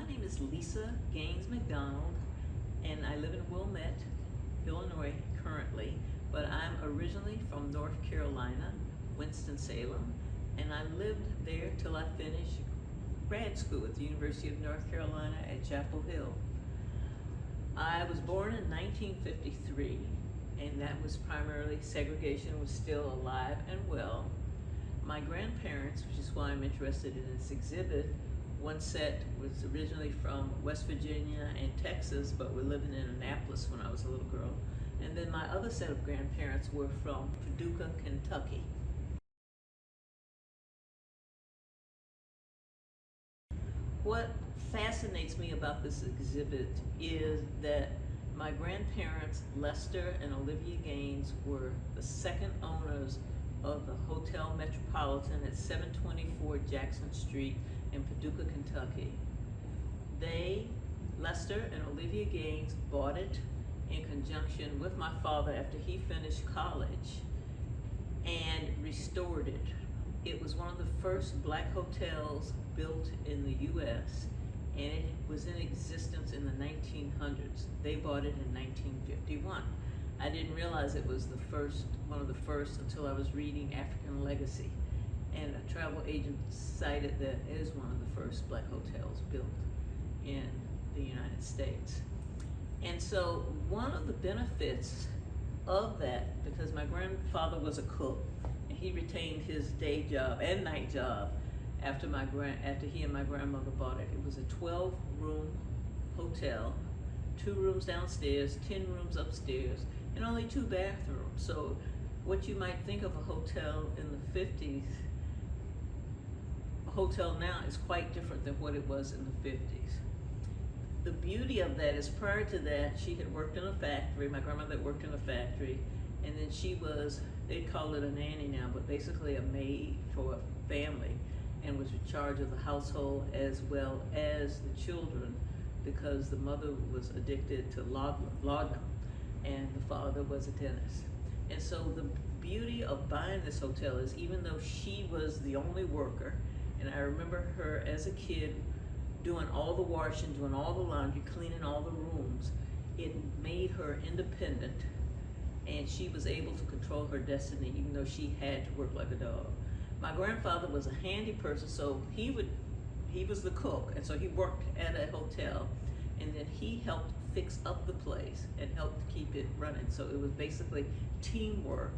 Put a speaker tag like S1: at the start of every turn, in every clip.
S1: name is Lisa Gaines McDonald, and I live in Wilmette, Illinois currently, but I'm originally from North Carolina, Winston-Salem, and I lived there till I finished grad school at the University of North Carolina at Chapel Hill. I was born in 1953, and that was primarily segregation was still alive and well. My grandparents, which is why I'm interested in this exhibit, one set was originally from West Virginia and Texas, but were living in Annapolis when I was a little girl. And then my other set of grandparents were from Paducah, Kentucky. What fascinates me about this exhibit is that my grandparents, Lester and Olivia Gaines, were the second owners of the Hotel Metropolitan at 724 Jackson Street in Paducah, Kentucky. Lester and Olivia Gaines, bought it in conjunction with my father after he finished college and restored it. It was one of the first black hotels built in the U.S. and it was in existence in the 1900s. They bought it in 1951. I didn't realize it was one of the first until I was reading African Legacy, and a travel agent cited that it is one of the first black hotels built in the United States. And so one of the benefits of that, because my grandfather was a cook, and he retained his day job and night job after he and my grandmother bought it. It was a 12-room hotel, 2 rooms downstairs, 10 rooms upstairs, and only 2 bathrooms. So what you might think of a hotel in the 50s, a hotel now is quite different than what it was in the 50s. The beauty of that is prior to that, she had worked in a factory. My grandmother worked in a factory, and then she was, they'd call it a nanny now, but basically a maid for a family, and was in charge of the household as well as the children, because the mother was addicted to laudanum and the father was a dentist. And so the beauty of buying this hotel is, even though she was the only worker, and I remember her as a kid doing all the washing, doing all the laundry, cleaning all the rooms, it made her independent, and she was able to control her destiny even though she had to work like a dog. My grandfather was a handy person, so he was the cook, and so he worked at a hotel, and then he helped fix up the place and helped keep it running. So it was basically teamwork.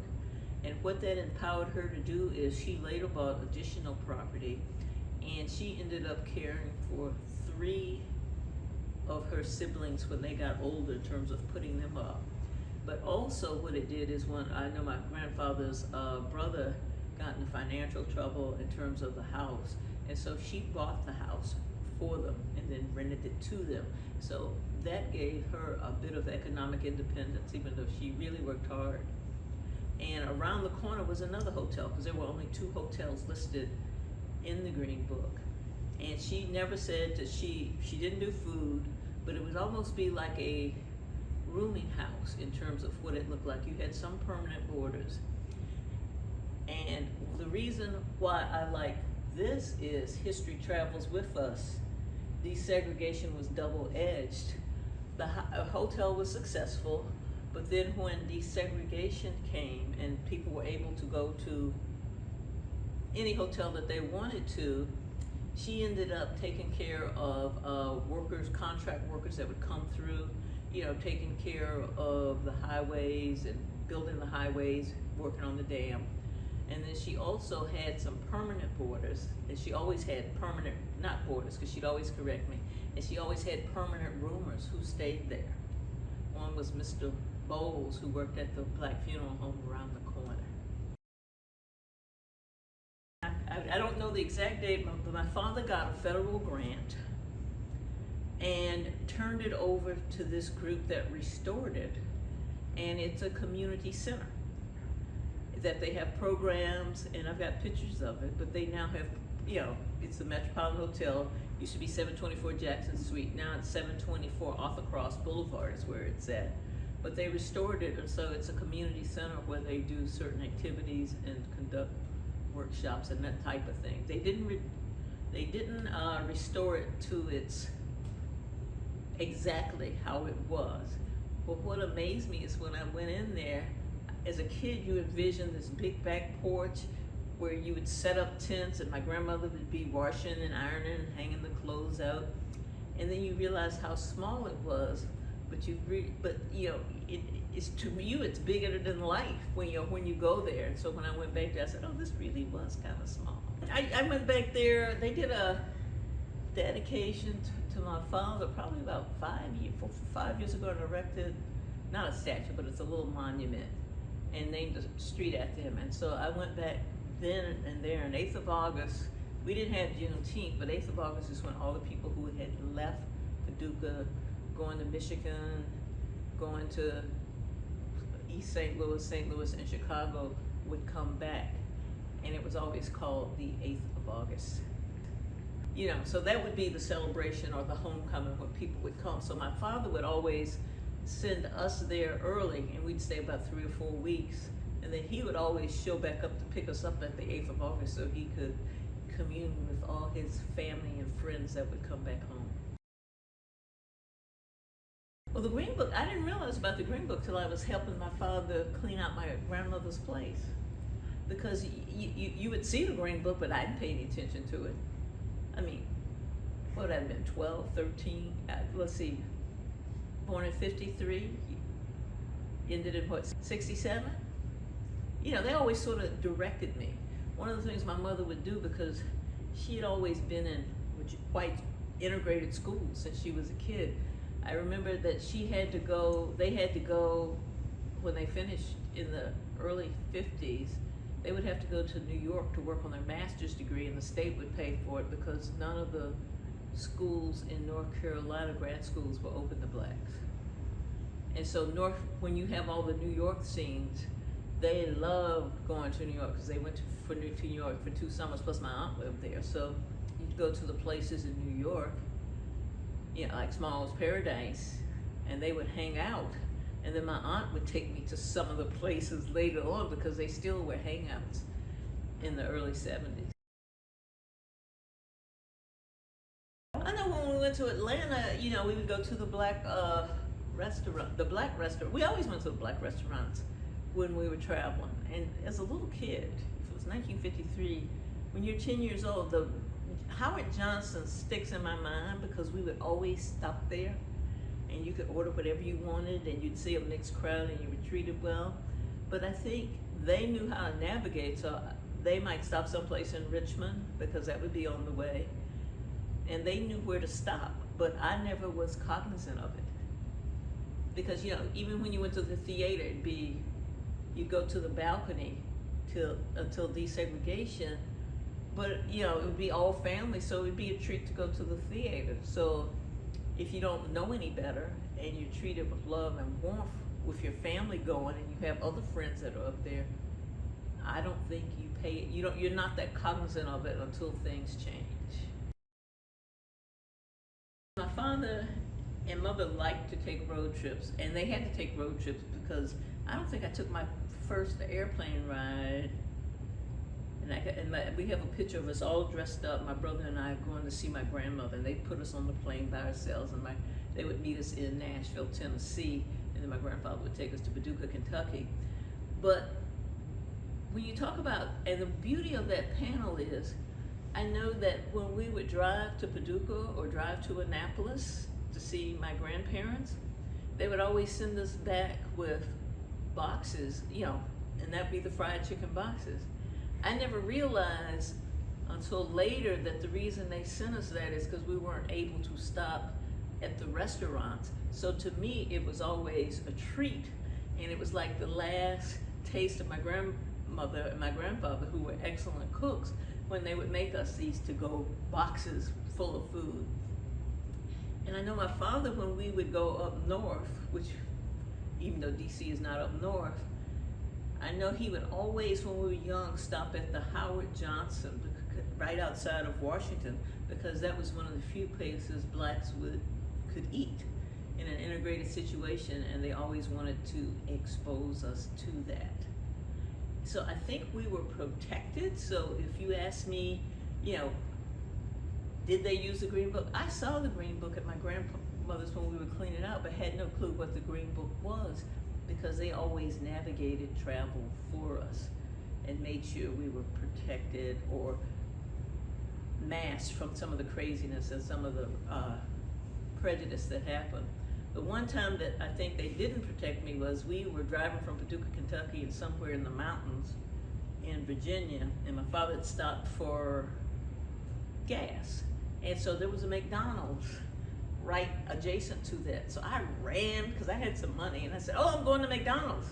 S1: And what that empowered her to do is she later bought additional property, and she ended up caring for 3 of her siblings when they got older in terms of putting them up. But also what it did is, when I know my grandfather's brother got into financial trouble in terms of the house, and so she bought the house for them and then rented it to them. So that gave her a bit of economic independence, even though she really worked hard. And around the corner was another hotel, because there were only 2 hotels listed in the Green Book. And she never said that she didn't do food, but it would almost be like a rooming house in terms of what it looked like. You had some permanent boarders. And the reason why I like this is history travels with us. Desegregation was double-edged. The hotel was successful, but then when desegregation came and people were able to go to any hotel that they wanted to, she ended up taking care of workers, contract workers that would come through, taking care of the highways and building the highways, working on the dam. And then she also had some permanent boarders, and she always had permanent, not boarders, because she'd always correct me, and she always had permanent roomers who stayed there. One was Mr. Bowles, who worked at the Black Funeral Home around the corner. I don't know the exact date, but my father got a federal grant and turned it over to this group that restored it, and it's a community center that they have programs, and I've got pictures of it, but they now have, it's the Metropolitan Hotel. Used to be 724 Jackson Street, now it's 724 Arthur Cross Boulevard is where it's at. But they restored it, and so it's a community center where they do certain activities and conduct workshops and that type of thing. They didn't restore it to its exactly how it was. But what amazed me is when I went in there, as a kid, you envisioned this big back porch where you would set up tents and my grandmother would be washing and ironing and hanging the clothes out. And then you realize how small it was, but it's, to you, it's bigger than life when you go there. And so when I went back there, I said, oh, this really was kind of small. I went back there, they did a dedication to my father probably about 5 years ago, and erected, not a statue, but it's a little monument, and named a street after him. And so I went back then and there, and 8th of August, we didn't have Juneteenth, but 8th of August is when all the people who had left Paducah, going to Michigan, going to East St. Louis, and Chicago would come back. And it was always called the 8th of August. So that would be the celebration or the homecoming when people would come. So my father would always send us there early, and we'd stay about 3 or 4 weeks. And then he would always show back up to pick us up at the 8th of August so he could commune with all his family and friends that would come back home. Well, the Green Book, I didn't realize about the Green Book till I was helping my father clean out my grandmother's place. Because you would see the Green Book, but I didn't pay any attention to it. I mean, what would I have been, 12, 13? Let's see, born in 53, ended in what, 67? They always sort of directed me. One of the things my mother would do, because she had always been in quite integrated schools since she was a kid. I remember that they had to go, when they finished in the early 50s, they would have to go to New York to work on their master's degree, and the state would pay for it because none of the schools in North Carolina, grad schools, were open to blacks. And so when you have all the New York scenes, they loved going to New York because they went to New York for 2 summers, plus my aunt lived there. So you'd go to the places in New York, like Small's Paradise, and they would hang out. And then my aunt would take me to some of the places later on because they still were hangouts in the early 70s. I know when we went to Atlanta, we would go to the black restaurant. We always went to the black restaurants when we were traveling. And as a little kid, it was 1953, when you're 10 years old, the Howard Johnson sticks in my mind because we would always stop there. And you could order whatever you wanted, and you'd see a mixed crowd, and you were treated well. But I think they knew how to navigate, so they might stop someplace in Richmond, because that would be on the way. And they knew where to stop, but I never was cognizant of it. Because, even when you went to the theater, you'd go to the balcony until desegregation, but, it would be all family, so it would be a treat to go to the theater. So if you don't know any better and you're treated with love and warmth with your family going, and you have other friends that are up there, I don't think you pay it. You're not that cognizant of it until things change. My father and mother liked to take road trips, and they had to take road trips because I don't think I took my first airplane ride. And we have a picture of us all dressed up, my brother and I, going to see my grandmother, and they put us on the plane by ourselves, and they would meet us in Nashville, Tennessee, and then my grandfather would take us to Paducah, Kentucky. But when you talk about, and the beauty of that panel is, I know that when we would drive to Paducah or drive to Annapolis to see my grandparents, they would always send us back with boxes, and that'd be the fried chicken boxes. I never realized until later that the reason they sent us that is because we weren't able to stop at the restaurants. So to me, it was always a treat, and it was like the last taste of my grandmother and my grandfather, who were excellent cooks, when they would make us these to-go boxes full of food. And I know my father, when we would go up north, which even though DC is not up north, I know he would always, when we were young, stop at the Howard Johnson, right outside of Washington, because that was one of the few places blacks could eat in an integrated situation, and they always wanted to expose us to that. So I think we were protected. So if you ask me, did they use the Green Book? I saw the Green Book at my mothers when we were cleaning out, but had no clue what the Green Book was, because they always navigated travel for us and made sure we were protected or masked from some of the craziness and some of the prejudice that happened. The one time that I think they didn't protect me was we were driving from Paducah, Kentucky, and somewhere in the mountains in Virginia, and my father had stopped for gas. And so there was a McDonald's right adjacent to that. So I ran, because I had some money, and I said, oh, I'm going to McDonald's.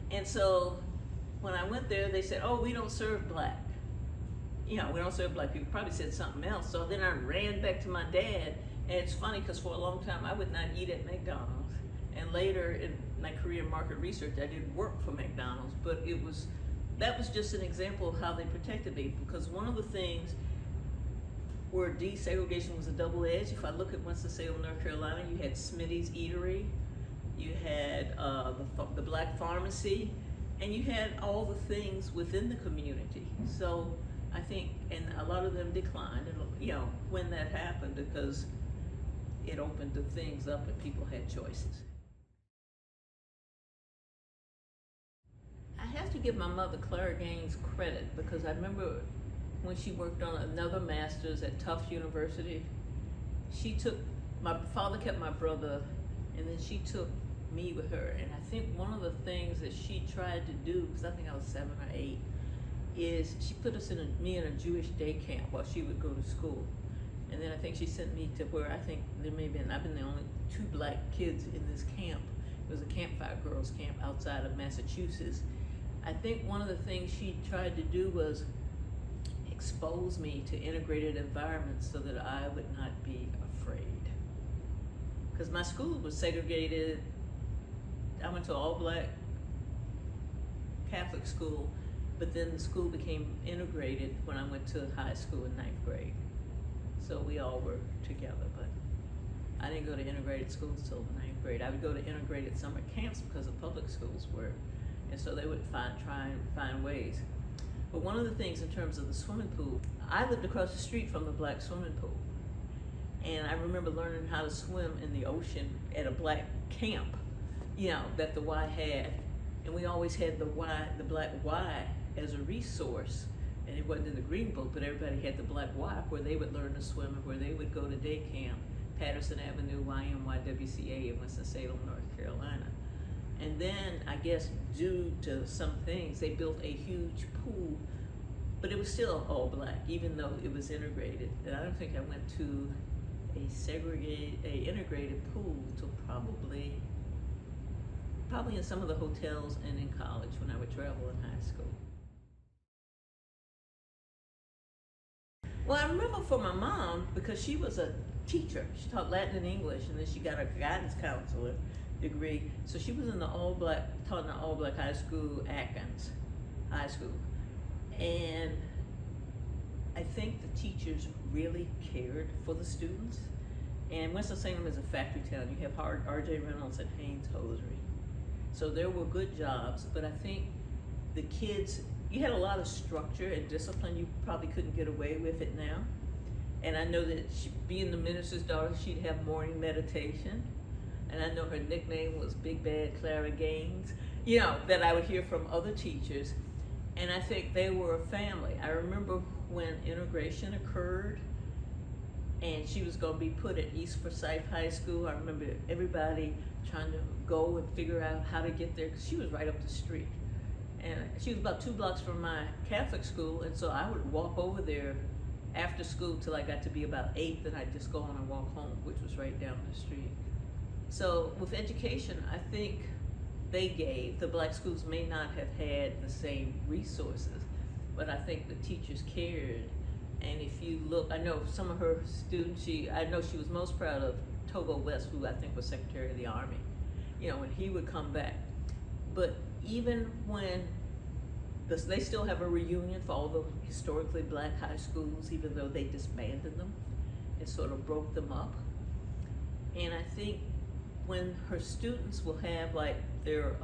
S1: And so when I went there, they said, oh, we don't serve black. You know, we don't serve black people. Probably said something else. So then I ran back to my dad, and it's funny because for a long time I would not eat at McDonald's. And later in my career in market research, I did work for McDonald's, but that was just an example of how they protected me, because one of the things where desegregation was a double edge, if I look at Winston-Salem, North Carolina, you had Smitty's Eatery, you had the Black Pharmacy, and you had all the things within the community. So I think, and a lot of them declined, you know, when that happened, because it opened the things up and people had choices. I have to give my mother, Clara Gaines, credit, because I remember when she worked on another master's at Tufts University, my father kept my brother, and then she took me with her. And I think one of the things that she tried to do, because I think I was 7 or 8, is she put me in a Jewish day camp while she would go to school. And then I think she sent me to where I think I've been the only 2 black kids in this camp. It was a Campfire Girls camp outside of Massachusetts. I think one of the things she tried to do was expose me to integrated environments so that I would not be afraid. Because my school was segregated. I went to an all-black Catholic school, but then the school became integrated when I went to high school in 9th grade. So we all were together, but I didn't go to integrated schools till 9th grade. I would go to integrated summer camps because the public schools were, and so they would try and find ways. But one of the things in terms of the swimming pool, I lived across the street from the black swimming pool. And I remember learning how to swim in the ocean at a black camp, you know, that the Y had. And we always had the black Y as a resource. And it wasn't in the Green Book, but everybody had the black Y where they would learn to swim and where they would go to day camp, Patterson Avenue, YMYWCA in Winston-Salem, North Carolina. And then, I guess, due to some things, they built a huge pool, but it was still all black, even though it was integrated. And I don't think I went to a integrated pool till probably in some of the hotels and in college when I would travel in high school. Well, I remember for my mom, because she was a teacher, she taught Latin and English, and then she got a guidance counselor degree. So she was taught in the all-black high school, Atkins High School. And I think the teachers really cared for the students. And Winston-Salem is a factory town. You have R.J. Reynolds and Haynes Hosiery. So there were good jobs, but I think the kids, you had a lot of structure and discipline. You probably couldn't get away with it now. And I know that being the minister's daughter, she'd have morning meditation. And I know her nickname was Big Bad Clara Gaines, you know, that I would hear from other teachers. And I think they were a family. I remember when integration occurred and she was going to be put at East Forsyth High School. I remember everybody trying to go and figure out how to get there, because she was right up the street. And she was about 2 blocks from my Catholic school, and so I would walk over there after school till I got to be about 8, then I'd just go on and walk home, which was right down the street. So with education, I think the black schools may not have had the same resources, but I think the teachers cared. And if you look, I know some of her students, I know she was most proud of Togo West, who I think was Secretary of the Army, you know, when he would come back. But even when they still have a reunion for all the historically black high schools, even though they disbanded them and sort of broke them up. And I think when her students will have like their,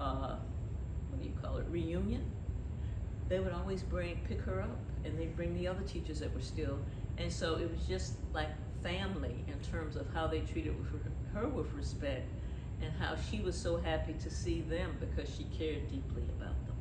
S1: reunion, they would always pick her up, and they'd bring the other teachers that were still, and so it was just like family in terms of how they treated her with respect, and how she was so happy to see them because she cared deeply about them.